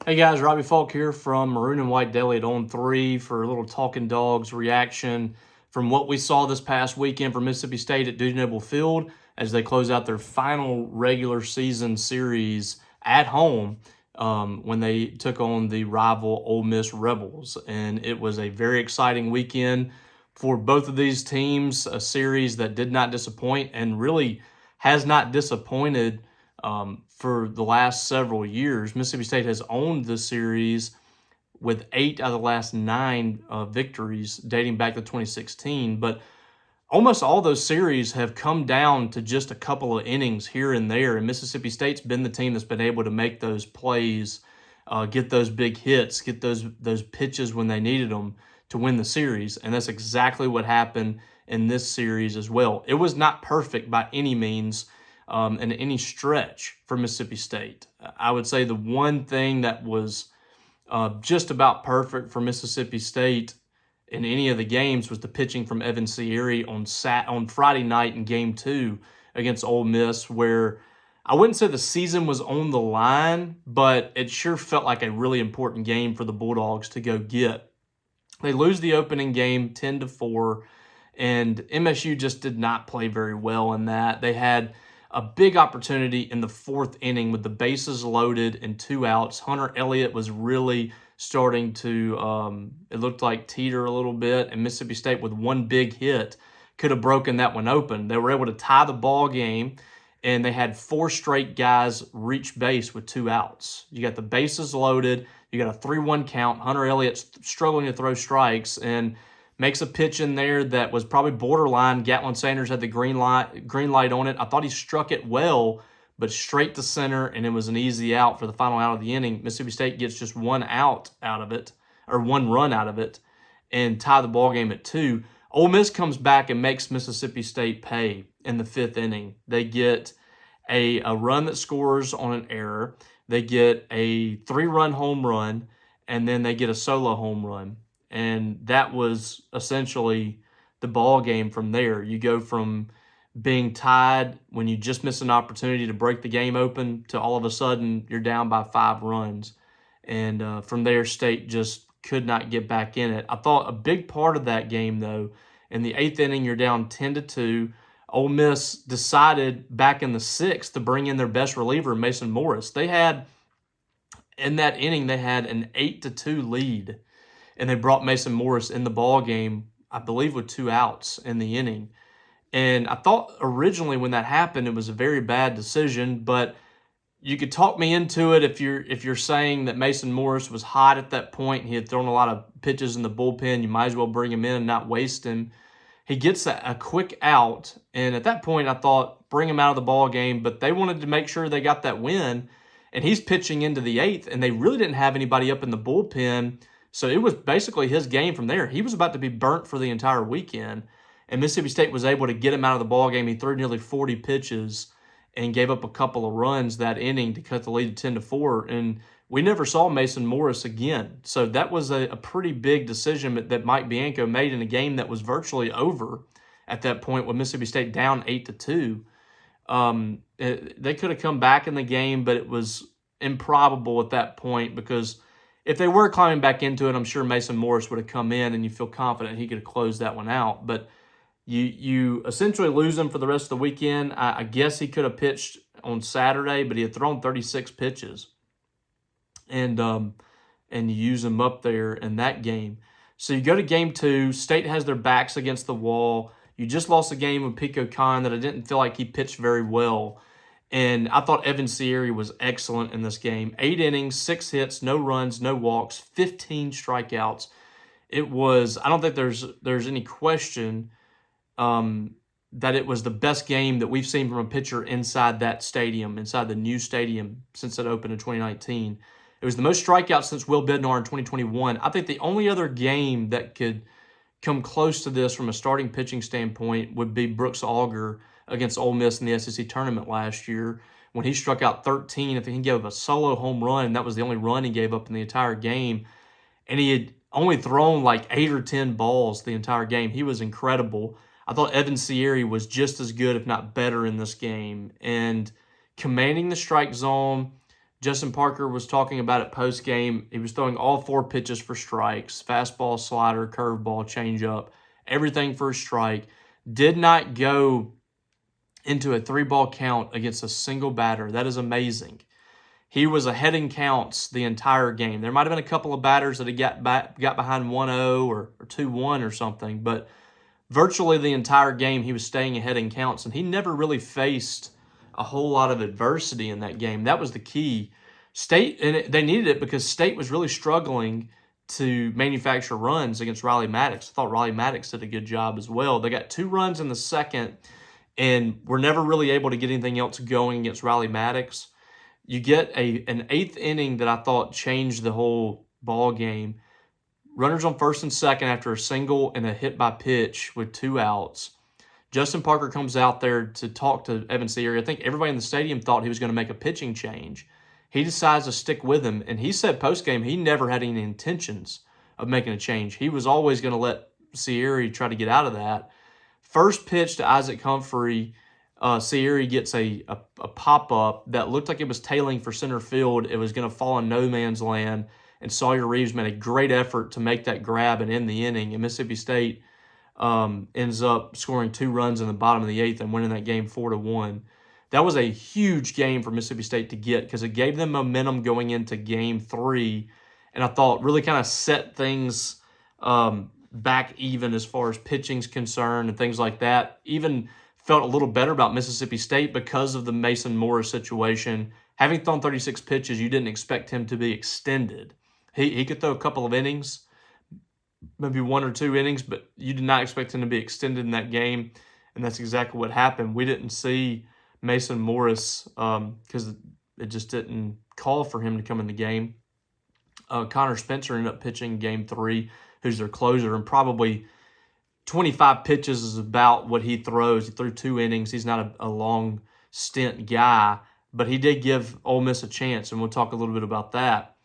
Hey guys, Robbie Falk here from Maroon and White Daily at On 3 for a little Talkin Dawgs reaction from what we saw this past weekend for Mississippi State at Dudy Noble Field as they close out their final regular season series at home when they took on the rival Ole Miss Rebels. And it was a very exciting weekend for both of these teams, a series that did not disappoint and really has not disappointed for the last several years. Mississippi State has owned this series with 8 out of the last 9 victories dating back to 2016. But almost all those series have come down to just a couple of innings here and there. And Mississippi State's been the team that's been able to make those plays, get those big hits, get those pitches when they needed them to win the series. And that's exactly what happened in this series as well. It was not perfect by any means. In any stretch for Mississippi State. I would say the one thing that was just about perfect for Mississippi State in any of the games was the pitching from Evan Sierry on Friday night in Game 2 against Ole Miss, where I wouldn't say the season was on the line, but it sure felt like a really important game for the Bulldogs to go get. They lose the opening game 10-4, and MSU just did not play very well in that. They had a big opportunity in the 4th inning with the bases loaded and 2 outs. Hunter Elliott was really starting to, it looked like, teeter a little bit, and Mississippi State with one big hit could have broken that one open. They were able to tie the ball game, and they had 4 straight guys reach base with 2 outs. You got the bases loaded, you got a 3-1 count. Hunter Elliott struggling to throw strikes, and makes a pitch in there that was probably borderline. Gatlin Sanders had the green light on it. I thought he struck it well, but straight to center, and it was an easy out for the final out of the inning. Mississippi State gets just 1 out of it, or 1 run out of it, and tie the ball game at 2. Ole Miss comes back and makes Mississippi State pay in the 5th inning. They get a run that scores on an error. They get a 3-run home run, and then they get a solo home run. And that was essentially the ball game from there. You go from being tied when you just miss an opportunity to break the game open to all of a sudden you're down by 5 runs. And from there, State just could not get back in it. I thought a big part of that game, though, in the 8th inning, you're down 10-2. Ole Miss decided back in the 6th to bring in their best reliever, Mason Morris. In that inning, they had an 8-2 lead. And they brought Mason Morris in the ball game, I believe, with 2 outs in the inning. And I thought originally when that happened, it was a very bad decision, but you could talk me into it if you're saying that Mason Morris was hot at that point. He had thrown a lot of pitches in the bullpen. You might as well bring him in and not waste him. He gets a quick out, and at that point I thought bring him out of the ball game, but they wanted to make sure they got that win, and he's pitching into the 8th, and they really didn't have anybody up in the bullpen. So it was basically his game from there. He was about to be burnt for the entire weekend, and Mississippi State was able to get him out of the ballgame. He threw nearly 40 pitches and gave up a couple of runs that inning to cut the lead to 10-4, and we never saw Mason Morris again. So that was a pretty big decision that Mike Bianco made in a game that was virtually over at that point with Mississippi State down 8-2. They could have come back in the game, but it was improbable at that point because if they were climbing back into it, I'm sure Mason Morris would have come in, and you feel confident he could have closed that one out. But you essentially lose him for the rest of the weekend. I guess he could have pitched on Saturday, but he had thrown 36 pitches, and you use him up there in that game. So you go to Game 2. State has their backs against the wall. You just lost a game with Pico Khan that I didn't feel like he pitched very well. And I thought Evan Sierry was excellent in this game. 8 innings, 6 hits, no runs, no walks, 15 strikeouts. It was, I don't think there's any question that it was the best game that we've seen from a pitcher inside that stadium, inside the new stadium since it opened in 2019. It was the most strikeouts since Will Bednar in 2021. I think the only other game that could come close to this from a starting pitching standpoint would be Brooks Auger against Ole Miss in the SEC tournament last year when he struck out 13. I think he gave up a solo home run, and that was the only run he gave up in the entire game. And he had only thrown like 8 or 10 balls the entire game. He was incredible. I thought Evan Sierry was just as good, if not better, in this game. And commanding the strike zone, Justin Parker was talking about it post-game. He was throwing all 4 pitches for strikes, fastball, slider, curveball, changeup, everything for a strike. Did not go into a 3-ball count against a single batter. That is amazing. He was ahead in counts the entire game. There might have been a couple of batters that he got behind 1-0 or 2-1 or something, but virtually the entire game he was staying ahead in counts, and he never really faced a whole lot of adversity in that game. That was the key. State, and they needed it because State was really struggling to manufacture runs against Riley Maddox. I thought Riley Maddox did a good job as well. They got 2 runs in the second, and were never really able to get anything else going against Riley Maddox. You get an 8th inning that I thought changed the whole ball game. Runners on first and second after a single and a hit by pitch with 2 outs. Justin Parker comes out there to talk to Evan Sierra. I think everybody in the stadium thought he was going to make a pitching change. He decides to stick with him, and he said post-game he never had any intentions of making a change. He was always going to let Sierra try to get out of that. First pitch to Isaac Humphrey, Sierra gets a pop-up that looked like it was tailing for center field. It was going to fall in no man's land, and Sawyer Reeves made a great effort to make that grab and end the inning. And Mississippi State ends up scoring 2 runs in the bottom of the 8th and winning that game 4-1. That was a huge game for Mississippi State to get because it gave them momentum going into Game 3, and I thought really kind of set things back even as far as pitching's concerned and things like that. Even felt a little better about Mississippi State because of the Mason Morris situation. Having thrown 36 pitches, you didn't expect him to be extended. He could throw a couple of innings, maybe 1 or 2 innings, but you did not expect him to be extended in that game, and that's exactly what happened. We didn't see Mason Morris because it just didn't call for him to come in the game. Connor Spencer ended up pitching Game 3, who's their closer, and probably 25 pitches is about what he throws. He threw 2 innings. He's not a long stint guy, but he did give Ole Miss a chance, and we'll talk a little bit about that.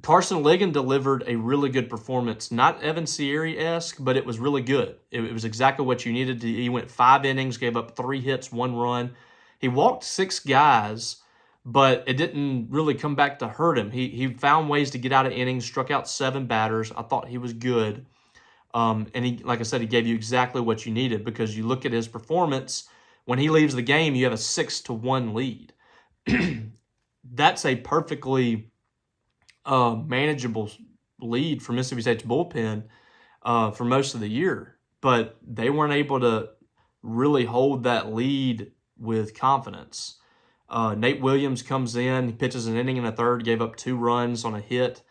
Carson Ligon delivered a really good performance, not Evan Sierra-esque, but it was really good. It was exactly what you needed. He went 5 innings, gave up 3 hits, 1 run. He walked 6 guys, but it didn't really come back to hurt him. He found ways to get out of innings, struck out 7 batters. I thought he was good. And he, like I said, he gave you exactly what you needed because you look at his performance. When he leaves the game, you have a 6-1 lead. That's a perfectly manageable lead for Mississippi State's bullpen for most of the year, but they weren't able to really hold that lead with confidence. Nate Williams comes in, he pitches an inning and a third, gave up 2 runs on a hit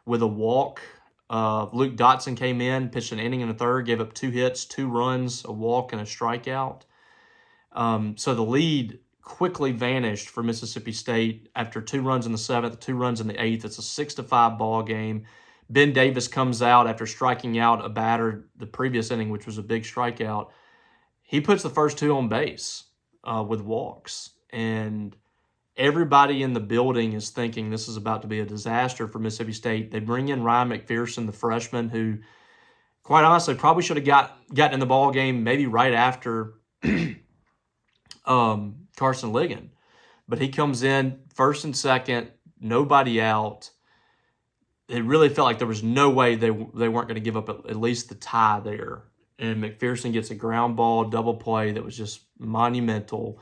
with a walk. Luke Dotson came in, pitched an inning and a third, gave up 2 hits, 2 runs, a walk, and a strikeout. So the lead quickly vanished for Mississippi State after 2 runs in the 7th, 2 runs in the 8th. It's a 6-5 ball game. Ben Davis comes out after striking out a batter the previous inning, which was a big strikeout. He puts the first 2 on base with walks, and everybody in the building is thinking this is about to be a disaster for Mississippi State. They bring in Ryan McPherson, the freshman, who, quite honestly, probably should have gotten in the ball game maybe right after Carson Ligon. But he comes in first and second, nobody out. It really felt like there was no way they weren't going to give up at least the tie there. And McPherson gets a ground ball double play that was just monumental.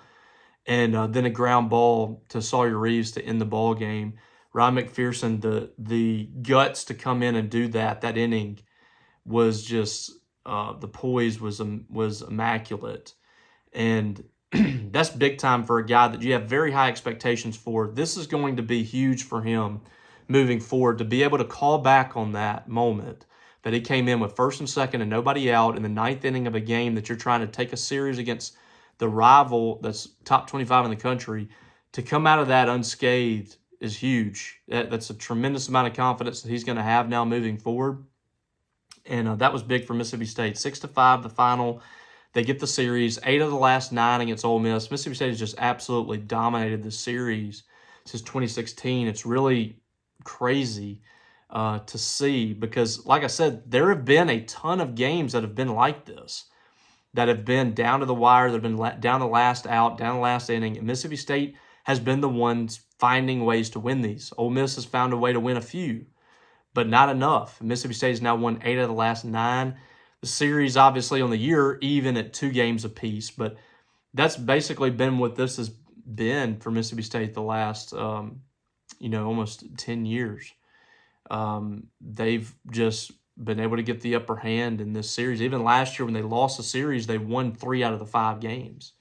And then a ground ball to Sawyer Reeves to end the ball game. Ryan McPherson, the guts to come in and do that inning was just the poise was immaculate. And that's big time for a guy that you have very high expectations for. This is going to be huge for him moving forward to be able to call back on that moment that he came in with first and second and nobody out in the 9th inning of a game that you're trying to take a series against the rival that's top 25 in the country. To come out of that unscathed is huge. That's a tremendous amount of confidence that he's going to have now moving forward. And that was big for Mississippi State. 6-5, the final. They get the series. 8 of the last 9 against Ole Miss. Mississippi State has just absolutely dominated the series since 2016. It's really crazy to see because, like I said, there have been a ton of games that have been like this, that have been down to the wire, that have been down the last out, down the last inning. And Mississippi State has been the ones finding ways to win these. Ole Miss has found a way to win a few, but not enough. Mississippi State has now won 8 out of the last 9. The series, obviously, on the year, even at 2 games apiece, but that's basically been what this has been for Mississippi State the last, almost 10 years. They've just been able to get the upper hand in this series. Even last year when they lost the series, they won 3 out of the 5 games.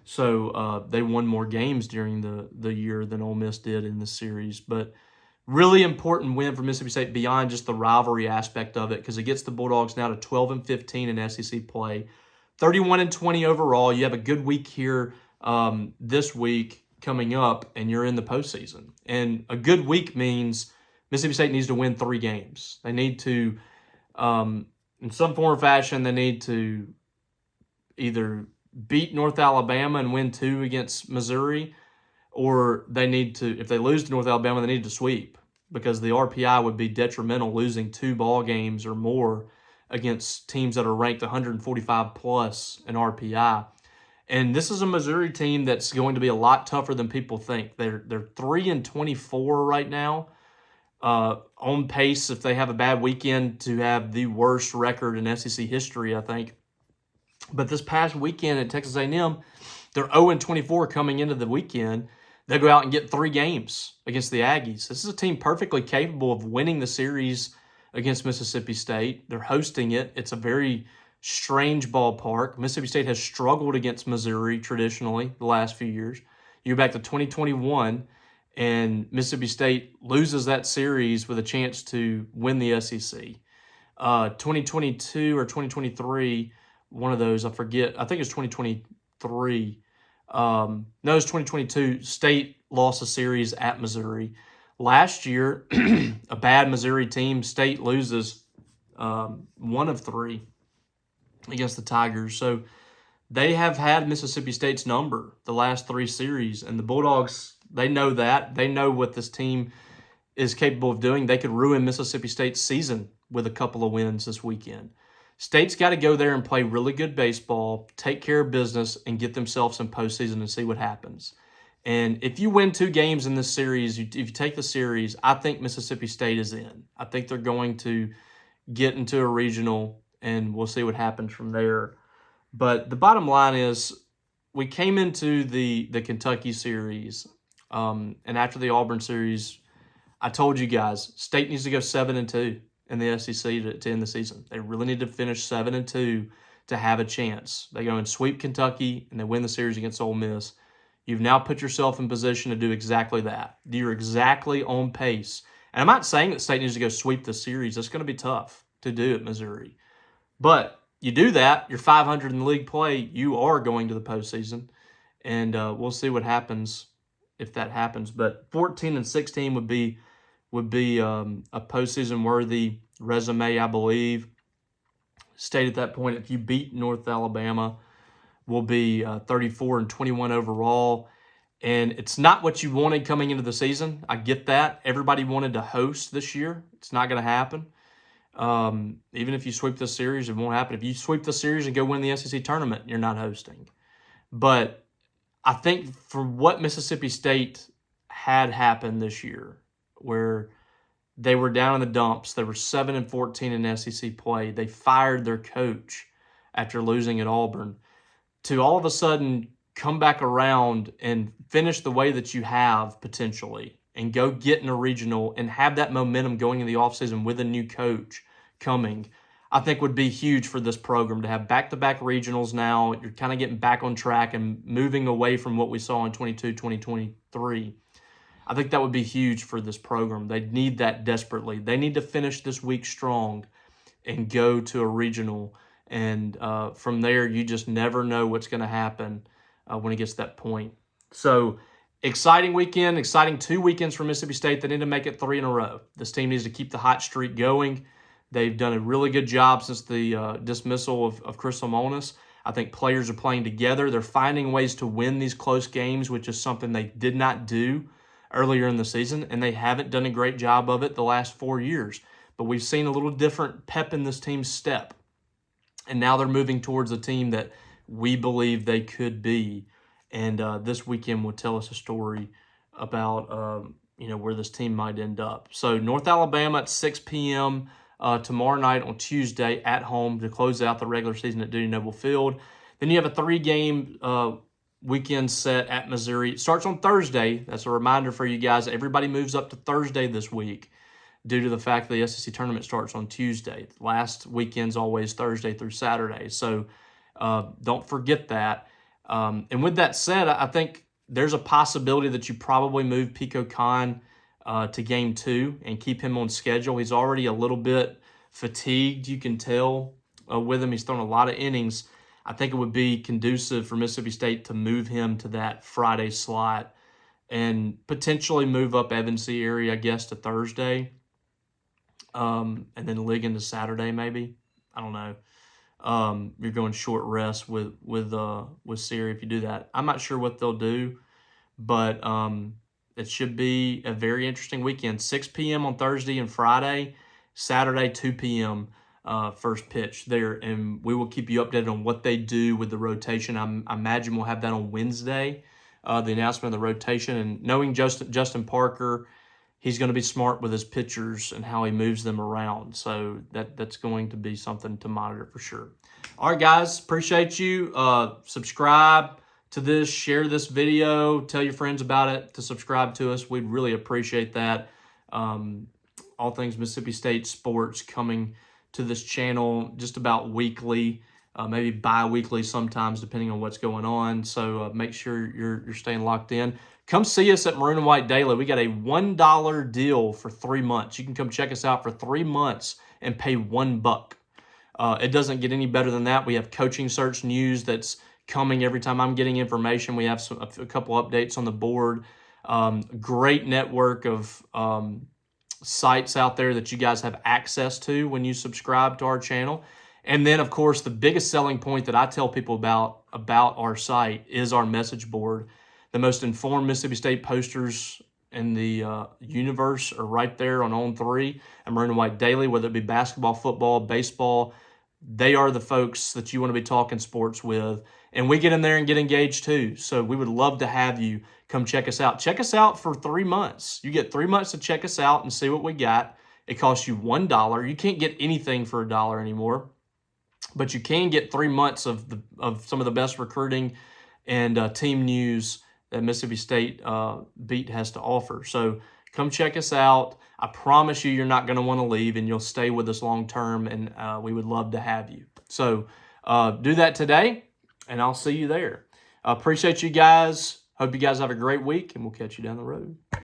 So they won more games during the year than Ole Miss did in this series. But really important win for Mississippi State beyond just the rivalry aspect of it, because it gets the Bulldogs now to 12-15 in SEC play, 31-20 overall. You have a good week here this week coming up, and you're in the postseason. And a good week means Mississippi State needs to win 3 games. They need to, in some form or fashion, they need to either beat North Alabama and win 2 against Missouri, or they need to, if they lose to North Alabama, they need to sweep, because the RPI would be detrimental losing 2 ball games or more against teams that are ranked 145 plus in RPI. And this is a Missouri team that's going to be a lot tougher than people think. They're 3-24 right now, on pace, if they have a bad weekend, to have the worst record in SEC history, I think. But this past weekend at Texas A&M, they're 0-24 coming into the weekend. They go out and get 3 games against the Aggies. This is a team perfectly capable of winning the series against Mississippi State. They're hosting it. It's a very strange ballpark. Mississippi State has struggled against Missouri traditionally the last few years. You go back to 2021, and Mississippi State loses that series with a chance to win the SEC. 2022 or 2023, one of those, I forget. I think it's 2023. No, it's 2022. State lost a series at Missouri. Last year, a bad Missouri team, State loses 1 of 3 against the Tigers. So they have had Mississippi State's number the last 3 series, and the Bulldogs, they know that. They know what this team is capable of doing. They could ruin Mississippi State's season with a couple of wins this weekend. State's got to go there and play really good baseball, take care of business, and get themselves in postseason and see what happens. And if you win 2 games in this series, if you take the series, I think Mississippi State is in. I think they're going to get into a regional, and we'll see what happens from there. But the bottom line is, we came into the Kentucky series, and after the Auburn series, I told you guys, State needs to go 7-2 in the SEC to end the season. They really need to finish 7-2 to have a chance. They go and sweep Kentucky, and they win the series against Ole Miss. You've now put yourself in position to do exactly that. You're exactly on pace. And I'm not saying that State needs to go sweep the series. That's going to be tough to do at Missouri. But you do that, you're 500 in the league play, you are going to the postseason. And we'll see what happens if that happens. But 14-16 would be a postseason-worthy resume, I believe. State at that point, if you beat North Alabama, will be 34-21 overall. And it's not what you wanted coming into the season. I get that. Everybody wanted to host this year. It's not going to happen. Even if you sweep the series, it won't happen. If you sweep the series and go win the SEC tournament, you're not hosting. But I think for what Mississippi State had happened this year, where they were down in the dumps, they were 7-14 in SEC play, they fired their coach after losing at Auburn, to all of a sudden come back around and finish the way that you have potentially and go get in a regional and have that momentum going in the offseason with a new coach coming, I think would be huge for this program to have back-to-back regionals now. You're kind of getting back on track and moving away from what we saw in 2023. I think that would be huge for this program. They need that desperately. They need to finish this week strong and go to a regional. And from there, you just never know what's going to happen when it gets to that point. So, exciting weekend, exciting 2 weekends for Mississippi State. They need to make it 3 in a row. This team needs to keep the hot streak going. They've done a really good job since the dismissal of Chris Lemonis. I think players are playing together. They're finding ways to win these close games, which is something they did not do earlier in the season, and they haven't done a great job of it the last 4 years. But we've seen a little different pep in this team's step. And now they're moving towards a team that we believe they could be. And this weekend will tell us a story where this team might end up. So North Alabama at 6 p.m. Tomorrow night on Tuesday at home to close out the regular season at Dudy Noble Field. Then you have a 3-game weekend set at Missouri. It starts on Thursday. That's a reminder for you guys. Everybody moves up to Thursday this week due to the fact that the SEC tournament starts on Tuesday. Last weekend's always Thursday through Saturday. So don't forget that. And with that said, I think there's a possibility that you probably move Pico Khan to game 2 and keep him on schedule. He's already a little bit fatigued, you can tell with him. He's thrown a lot of innings. I think it would be conducive for Mississippi State to move him to that Friday slot and potentially move up Evan Seary, I guess, to Thursday, and then Ligon to Saturday maybe. I don't know. You're going short rest with Seary if you do that. I'm not sure what they'll do, but it should be a very interesting weekend. 6 p.m. on Thursday and Friday, Saturday 2 p.m. First pitch there, and we will keep you updated on what they do with the rotation. I imagine we'll have that on Wednesday, the announcement of the rotation. And knowing Justin Parker, he's going to be smart with his pitchers and how he moves them around. So that's going to be something to monitor for sure. All right, guys, appreciate you. Subscribe to this, share this video, tell your friends about it to subscribe to us. We'd really appreciate that. All things Mississippi State sports coming to this channel just about weekly, maybe bi-weekly sometimes, depending on what's going on. So make sure you're staying locked in. Come see us at Maroon and White Daily. We got a $1 deal for 3 months. You can come check us out for 3 months and pay $1. It doesn't get any better than that. We have coaching search news that's coming every time I'm getting information. We have a couple updates on the board. Great network of sites out there that you guys have access to when you subscribe to our channel. And then, of course, the biggest selling point that I tell people about our site is our message board. The most informed Mississippi State posters in the universe are right there on On3 and Maroon and White Daily, whether it be basketball, football, baseball. They are the folks that you want to be talking sports with. And we get in there and get engaged too. So we would love to have you come check us out. Check us out for 3 months. You get 3 months to check us out and see what we got. It costs you $1. You can't get anything for $1 anymore, but you can get 3 months of some of the best recruiting and team news that Mississippi State Beat has to offer. So come check us out. I promise you're not going to want to leave, and you'll stay with us long term, and we would love to have you. So do that today, and I'll see you there. Appreciate you guys. Hope you guys have a great week, and we'll catch you down the road.